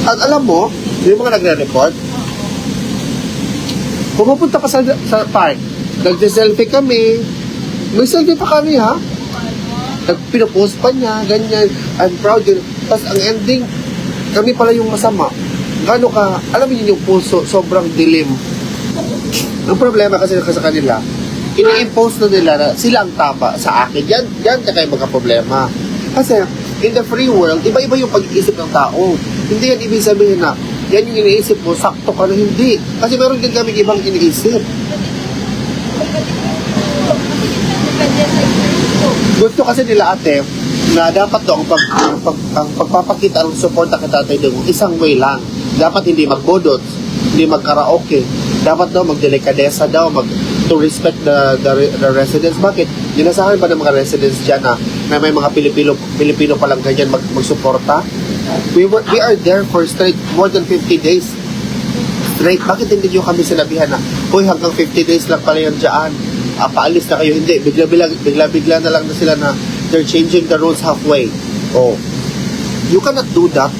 At alam mo, yung mga nagre-report, pumupunta pa sa park, nagde-selfie kami, may selfie pa kami ha, pinupost pa niya, ganyan, I'm proud yun. Tapos ang ending, kami pala yung masama. Gano ka, alam niyo yung puso, sobrang dilim. Ang problema kasi sa kanila, ini-impose na nila na sila ang tama sa akin. Yan na kayo magka-problema. Kasi, in the free world, iba-iba yung pag-iisip ng tao. Hindi yan ibig sabihin na, yan yung iniisip mo, sakto ka na hindi. Kasi meron din kami ibang iniisip. Gusto kasi nila ate, na dapat daw ang pagpapakita ng suporta kay Tatay Digong, isang way lang. Dapat hindi magbodot, hindi magkaraoke. Dapat daw magdelikadesa daw, to respect the residents. Bakit? Dinasahan ba ng mga residents dyan na may mga Pilipino palang ganyan magsuporta? We are there for straight more than 50 days. Straight. Bakit hindi nyo kami sinabihan na, uy, hanggang 50 days lang pala yan dyan. Paalis na kayo. Hindi. Bigla na lang na sila na they're changing the rules halfway. Oh. You cannot do that.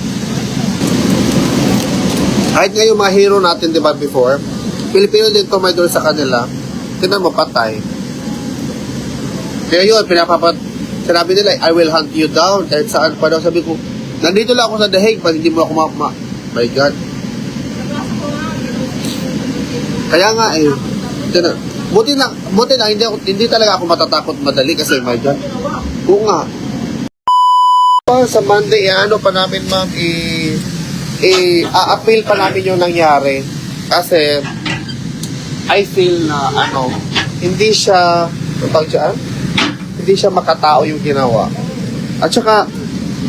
Kahit nga yung mga hero natin, di ba, before, Pilipino din tumaydor sa kanila, tinan mo, patay. Kaya yun, sinabi nila, I will hunt you down. Kahit saan pa daw, sabi ko, nandito lang ako sa The Hague, pag hindi mo ako my God. Kaya nga buti na, hindi talaga ako matatakot madali kasi my God. Oo nga. Sa Monday, ano pa namin ma'am, a-appeal pa namin yung nangyari. Kasi, I feel na, hindi siya makatao yung ginawa. At saka,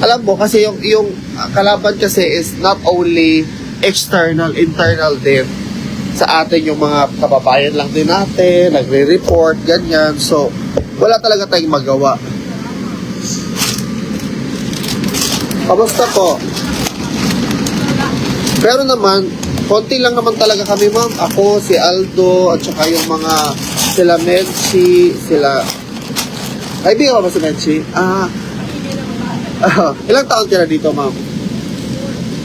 alam mo, kasi yung kalaban kasi is not only external, internal din. Sa atin yung mga kababayan lang din natin, nagre-report, ganyan. So, wala talaga tayong magawa. Kamusta po? Pero naman, konti lang naman talaga kami ma'am. Ako, si Aldo, at saka yung mga sila Menchi, sila... Kaibigan ba si Menchi? Ilang taon ka na dito ma'am?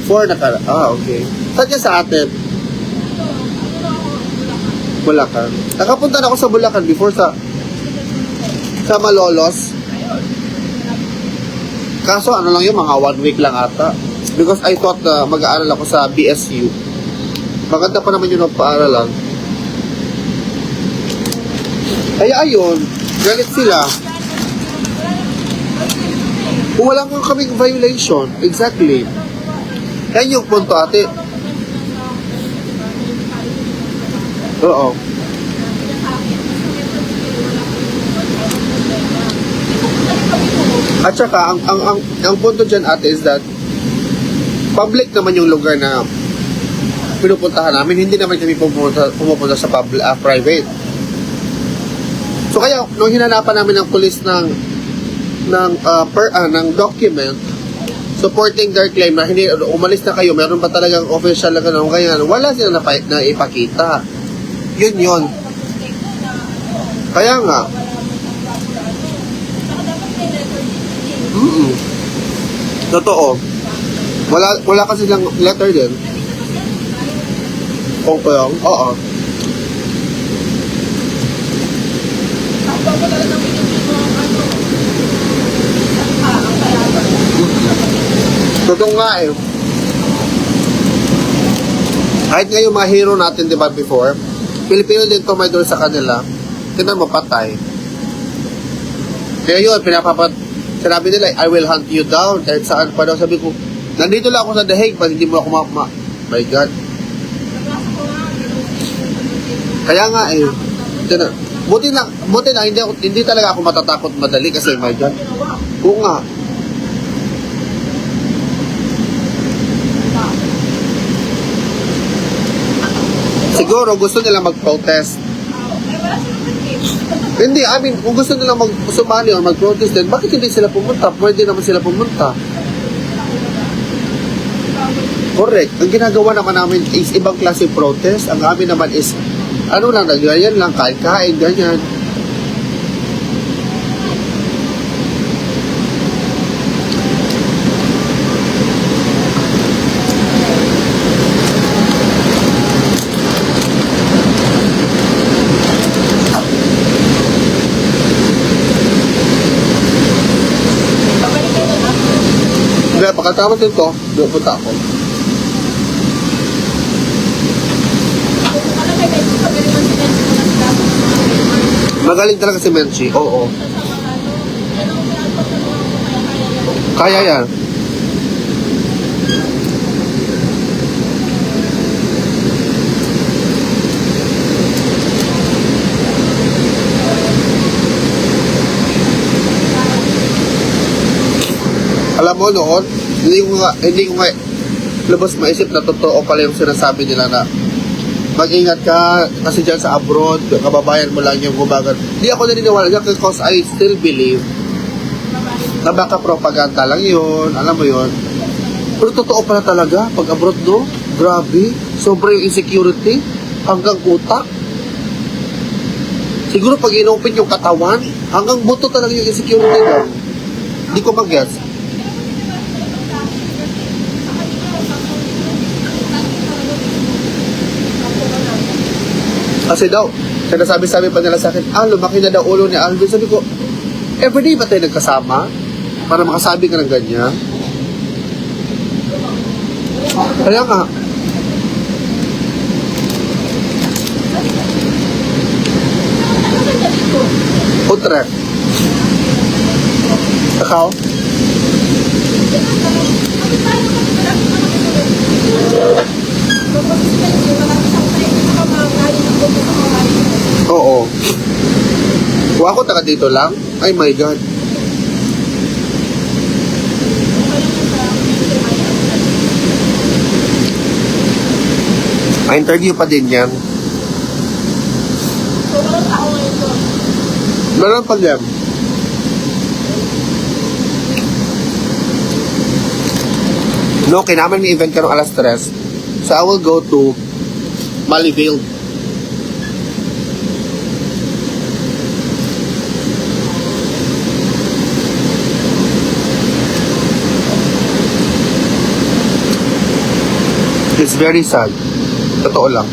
4 na ka. Okay. Saan ka sa atin? Bulacan. Nakapunta na ako sa Bulacan before sa Malolos. Kaso ano lang yun, mga 1 week lang ata. Because I thought mag-aaral ako sa BSU. Maganda pa naman yun ang paaralan. Kaya ayun, galit sila. Kung wala nga kaming violation, exactly. Yan yung punto ate. Oo. At saka, ang punto dyan ate is that public naman yung lugar na pinupuntahan namin, hindi naman kami pumupunta sa private. So kaya, nung hinanapan namin ng police ng document supporting their claim na hindi umalis na kayo, meron pa talagang official na gano'n, kaya wala sila na ipakita. Yun. Kaya nga, totoo. Wala kasi lang letter din. Kung pa yung, oo. Totoo nga eh. Kahit nga yung mga hero natin, di ba, before, Pilipino din tumaydor sa kanila, tinan mo, patay. Kaya yun, sinabi nila, I will hunt you down. Kahit saan pa daw, sabi ko, nandito lang ako sa The Hague, pag hindi mo ako my God. Kaya nga buti na, hindi talaga ako matatakot madali kasi my God. Oo nga. Siguro gusto nila mag-protest. Hindi, kung gusto nila sumali o mag-protest din, bakit hindi sila pumunta? Pwede naman sila pumunta. Correct. Ang ginagawa naman namin is ibang klase protest. Ang amin naman is, ganyan lang, kain-kain, ganyan. Pagkatapos nito, doon punta ako. Magaling talaga si Menchi. Oo. Kaya yan. Alam mo noon, hindi ko nga lubos maisip na totoo pala yung sinasabi nila na mag-ingat ka kasi dyan sa abroad, kababayan mo lang yung gumagal. Hindi ako naniniwala dyan because I still believe na baka propaganda lang yun, alam mo yun. Pero totoo pala talaga, pag abroad no, grabe, sobrang insecurity, hanggang utak. Siguro pag inopen yung katawan, hanggang buto talaga yung insecurity daw. Hindi ko mag-guess. Kasi daw, sinasabi-sabi pa nila sa akin, lumaki na daw ulo ni Alvin. Sabi ko, everyday ba tayo nagkasama? Para makasabi ka ng ganyan? Kaya nga. Utrecht. Ikaw? Oo. Kung ako taga dito lang, ay my God. May interview pa din yan. Meron pa din. No, kinaman may event ka ng alas 3. So I will go to Malieville. It's very sad. Totoo lang.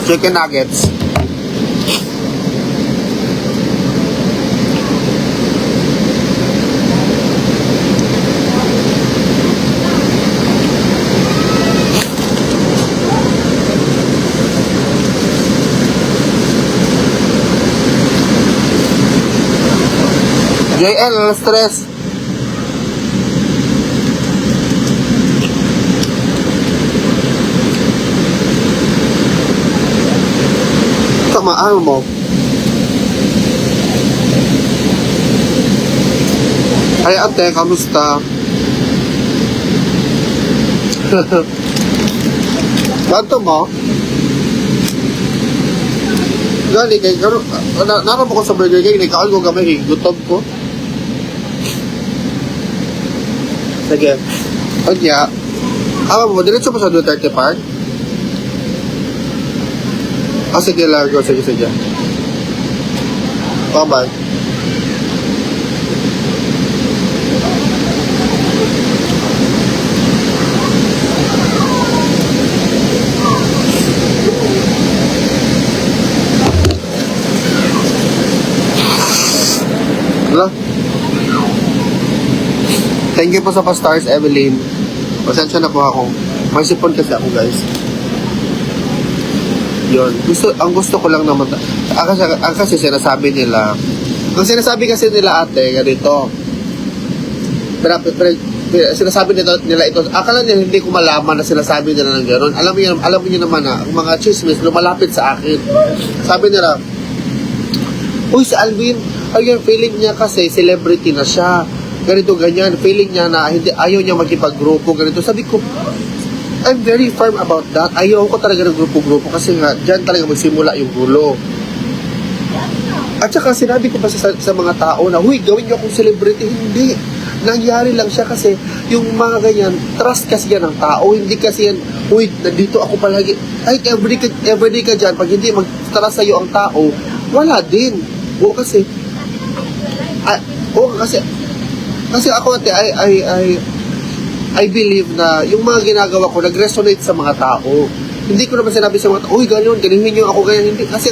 Chicken nuggets. JL, alas 3. Tama, ano mo? Ay, ate, kamusta? Ganto mo? Gali, kay naroon mo ko sa Burger King, ikaw ko gamay, gutom ko. Sige. Kanya, mo, diretso pa sa Duterte Park? Sige, largo. Sige. Bye-bye. Hello? Thank you po sa pa-stars, Evelyn. Pasensya na po ako. May sipon kasi ako, guys. Yun. Ang gusto ko lang naman, kasi sinasabi nila, ang sinasabi kasi nila ate, ganito, sinasabi nila ito, akala nila hindi ko malaman na sinasabi nila ng gano'n. Alam niyo naman na, ang mga chismis lumalapit sa akin. Sabi nila, uy, si Alvin, ayun, feeling niya kasi celebrity na siya. Ganito, ganyan. Feeling niya na ayaw niya magkipag-grupo, ganito. Sabi ko, I'm very firm about that. Ayaw ko talaga ng grupo-grupo kasi nga, dyan talaga magsimula yung gulo. At saka sinabi ko pa sa mga tao na, huy, gawin niyo akong celebrity. Hindi. Nangyari lang siya kasi yung mga ganyan, trust kasi yan ng tao. Hindi kasi yan, huy, nandito ako palagi. Ay, everyday ka dyan. Pag hindi mag-trust sa'yo ang tao, wala din. O kasi, kasi ako ate, I believe na yung mga ginagawa ko nag-resonate sa mga tao. Hindi ko naman sinabi sa mga tao, uy, ganyan nyo ako, ganyan. Hindi. Kasi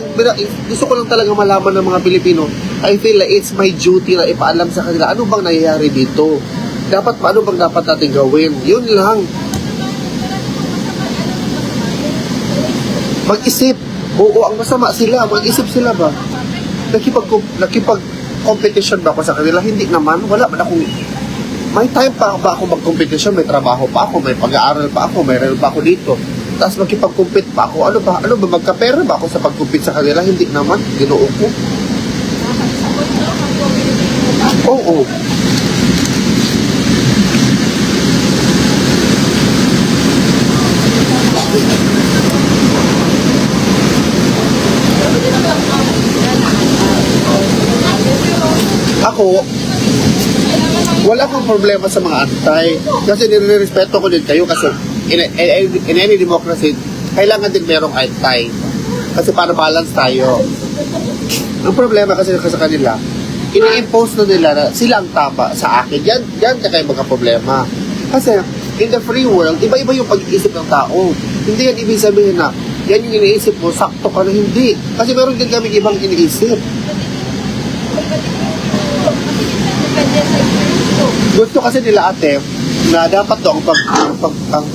gusto ko lang talaga malaman ng mga Pilipino. I feel like it's my duty na ipaalam sa kanila, ano bang nangyayari dito? Ano bang dapat natin gawin? Yun lang. Mag-isip. Oo, ang masama sila. Mag-isip sila ba? Nakipag-competition ba ako sa kanila? Hindi naman. Wala man akong... May time pa ba ako mag-competition? May trabaho pa ako, may pag-aaral pa ako, may rel pa ako dito. Tapos magkipag-compete pa ako. Ano ba, magkapera ba ako sa pag-compete sa kanila? Hindi naman. Ginoo ko. Oo. Ako, wala akong problema sa mga antay. Kasi nire-respeto ko din kayo kasi in any democracy, kailangan din merong antay. Kasi para balance tayo. Ang problema kasi sa kanila, ini-impose na nila na sila ang tama sa akin. Yan kayo mga problema. Kasi in the free world, iba-iba yung pag-iisip ng tao. Hindi yan ibig sabihin na yan yung iniisip mo, sakto ka na hindi. Kasi meron din kami ibang iniisip. Gusto kasi nila ate na dapat daw ang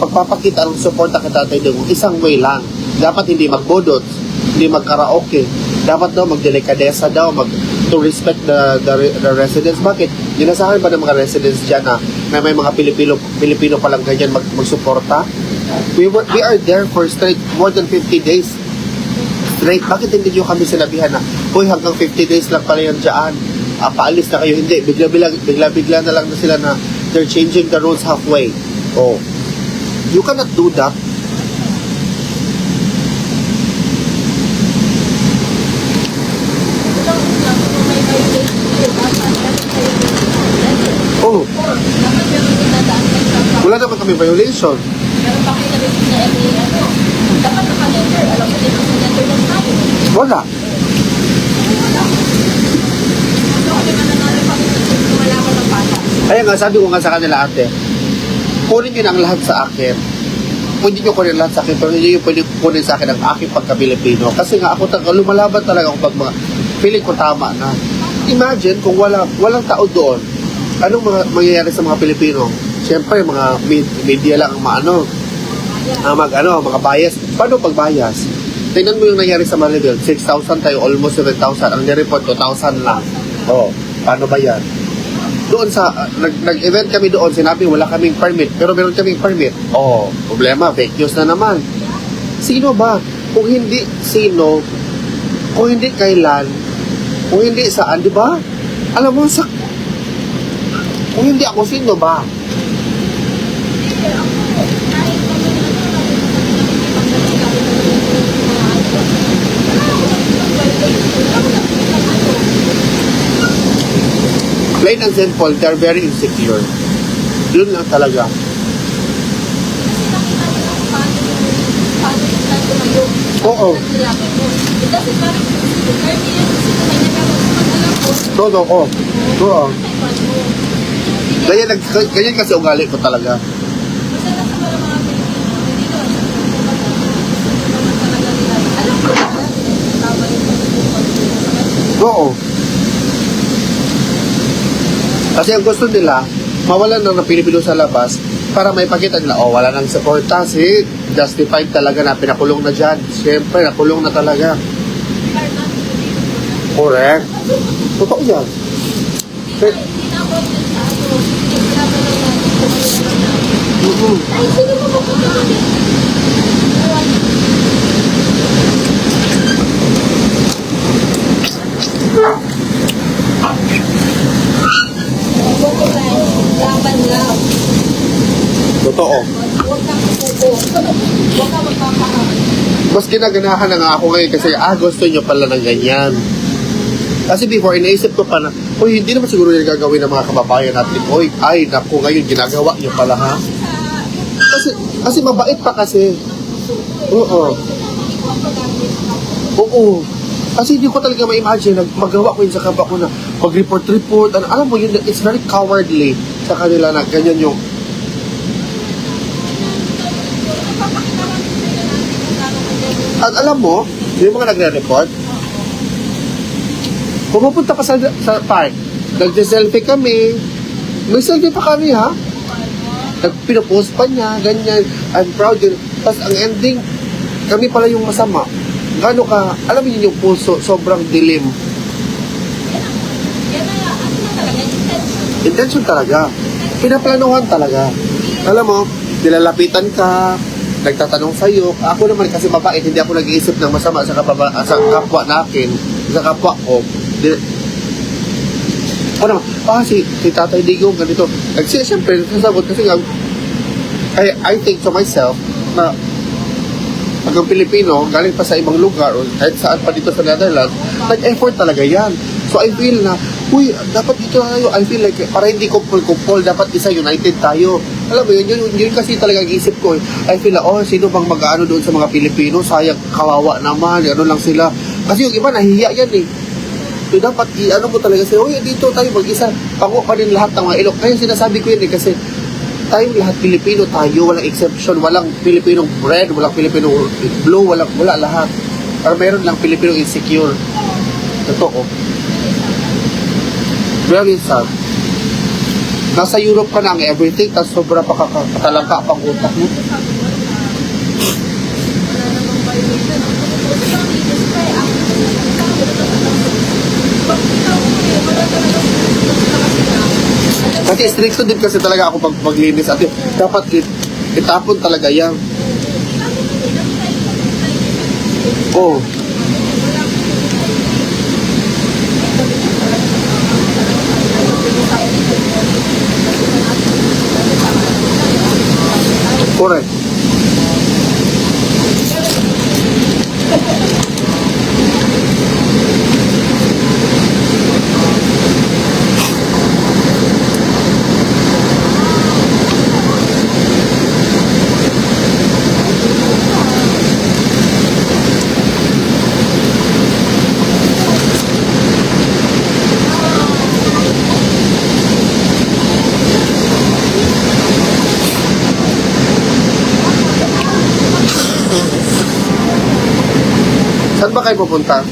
pagpapakita ng suporta kay Tatay Digong isang way lang. Dapat hindi magbodot, hindi magkaraoke. Dapat daw magdelikadesa daw, to respect the residents. Bakit? Ginasahan ba ng mga residents dyan na may mga Pilipino palang ganyan magsuporta? We are there for straight more than 50 days. Straight. Bakit hindi nyo kami sinabihan na, uy, hanggang 50 days lang pala yan dyan. Paalis na kayo. Hindi. Bigla na lang na sila na they're changing the rules halfway. Oh. You cannot do that. Oh. Wala naman kami violation. Wala. Kaya nga, sabi ko nga sa kanila ate, kunin nyo na ang lahat sa akin. Pwede nyo kunin lahat sa akin, pero hindi nyo pwede kunin sa akin ang aking pagka-Pilipino. Kasi nga ako, lumalaban talaga ako pag mga feeling ko tama na. Imagine kung walang tao doon, anong mangyayari sa mga Pilipino? Siyempre, mga media lang ang mga bias. Paano pag bias? Tingnan mo yung nangyari sa Maribel, 6,000 tayo, almost 7,000. Ang nireport, 2,000 lang. Oh, paano ba yan? Doon nag-event kami doon, sinabi wala kaming permit, pero meron kaming permit. Oh, problema, fake news na naman. Sino ba? Kung hindi sino, kung hindi kailan, kung hindi saan, di ba? Alam mo, kung hindi ako, sino ba? Plain and simple, they're very insecure. Yun lang talaga. Oo. Totoo. Oo. Ganyan kasi ugali ko talaga. Oo. Kasi ang gusto nila, mawalan na ng Pilipino sa labas para may pakita nila, oh, wala nang suporta. Si justified talaga na pinakulong na dyan. Siyempre, nakulong na talaga. Correct. Totoo yan. Laban lang. Totoo. Huwag kang kukuko. Huwag kang magpapahal. Mas ginaganahan na nga ako ngayon kasi gusto nyo pala ng ganyan. Kasi before, inaisip ko pa na, uy, hindi naman siguro yung gagawin ng mga kababayan natin. Uy, ay, naku, ngayon ginagawa nyo pala, ha? Kasi mabait pa kasi. Oo. Oo. Kasi hindi ko talaga ma-imagine, magawa ko yun sa kaba ko na mag-report. Alam mo yun, it's very cowardly sa kanila na ganyan yung... At alam mo, yung mga nagre-report, pumupunta pa sa park, nagde-selfie kami, may selfie pa kami ha, pinupost pa niya, ganyan, I'm proud yun. Tapos ang ending, kami pala yung masama. Gano ka, alam niyo yung puso, sobrang dilim. Yan na, ano na talaga, intention. Intention talaga. Pinaplanuhan talaga. Alam mo, nilalapitan ka, nagtatanong sa'yo. Ako naman kasi mabait, hindi ako nag-iisip ng masama sa kapwa natin, sa kapwa ko. Ako naman, si Tatay Digong, ganito. Siyempre, nasasagot kasi nga, I think to myself, na hanggang Pilipino, galing pa sa ibang lugar, o kahit saan pa dito sa Netherlands, nag-effort talaga yan. So I feel na, dapat dito tayo. I feel like, para hindi kumpul-kumpul, dapat isa united tayo. Alam mo yun kasi talaga ang-isip ko. I feel na, sino bang mag-ano doon sa mga Pilipino? Sayang, kawawa naman, ano lang sila. Kasi yung iba, nahihiya yan eh. So dapat, ano mo talaga sila, dito tayo mag-isa. Pango pa rin lahat ng mga ilok. Kaya sinasabi ko yun eh, kasi tayong lahat Pilipino tayo, walang exception, walang Pilipinong red, walang Pilipinong blue, wala lahat. Pero meron lang Pilipinong insecure. Totoo. Very sad. Nasa Europe ka na ang everything, tapos sobra pa katalangka pang utak mo. Wala namang violation. Kasi ang linis pa eh. Wala talaga Kasi stricto din kasi talaga ako pag maglinis at dapat itapon talaga yan. Oh. Correct. Saan ba kayo pupunta?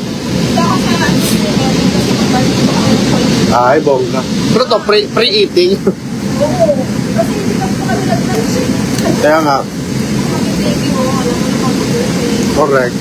Ay, bongga. Pero to, pre-eating. Oo. Kasi hindi ka pa kami nag-lunch. Kaya nga, Thank you. Alam mo naman po. correct.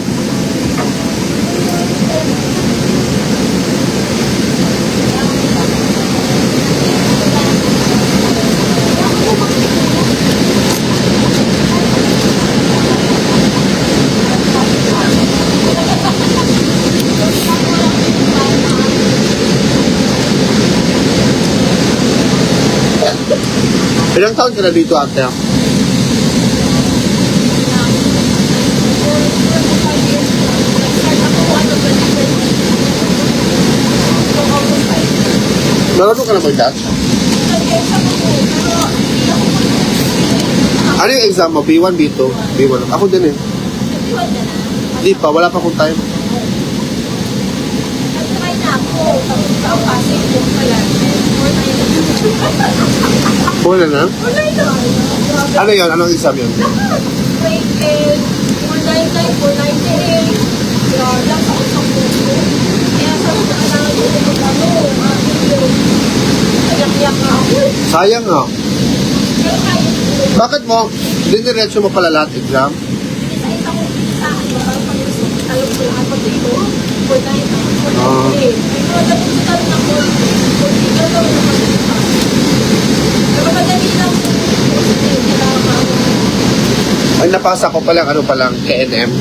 Ilang taon ka na dito, ate? Marunong ka na mag-Dutch? Ano yung exam mo? B1, B2? B1. Ako din eh. Hindi pa, wala pa akong time. Nag-try na ako. Tapos kasi yung pala. Wala na? Wala na. Ano yun? Anong exam yun? Grade 499, 498. Grabe, sa usang puso. Kaya sa mga kailangan ko yung magano, ayak-yak na ako. Sayang nga. Pero kaya ko. Bakit mo? Diniretso mo pala lahat exam? Isa-isa ko sa akin, parang pag gusto ko, alam ko lahat pag dito. 499, 498. Pero dapat sa talong ng 40. Pero dapat naman ito. Pero madali lang po. Kailangan ako. Ay, napasa ko palang, ano palang, KNM.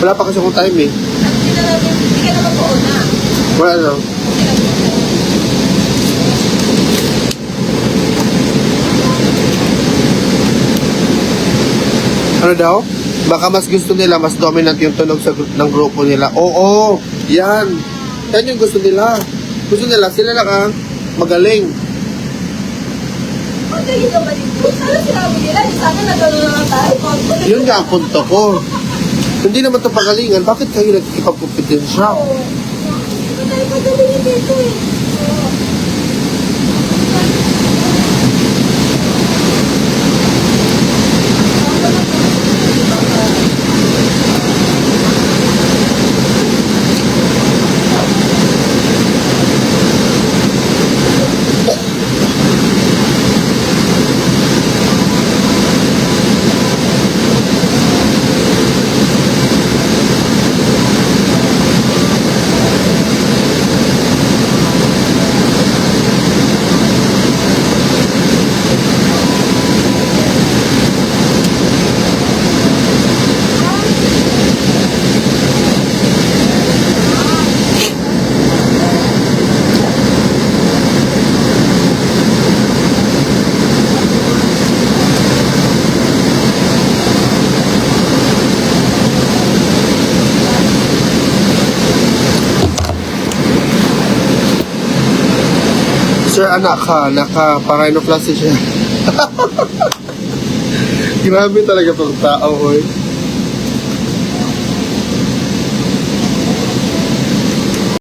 Wala pa kasi akong time eh. At hindi na natin, hindi ka naman po na. Wala na. Ano daw? Baka mas gusto nila, mas dominant yung tunog ng grupo nila. Oo, yan. Yan yung gusto nila. Gusto nila, sila lang ang magaling. Magaling ka ba dito? Sana sinabi nila, sana nagano na tayo. Yun nga ang punto ko. Hindi naman ito pagalingan. Bakit kayo nagkipag-kompetensya? Oo. Hindi tayo magaling dito eh. Sir, anak ka, naka-parinoplasty siya. Grabe talaga tong tao, oy.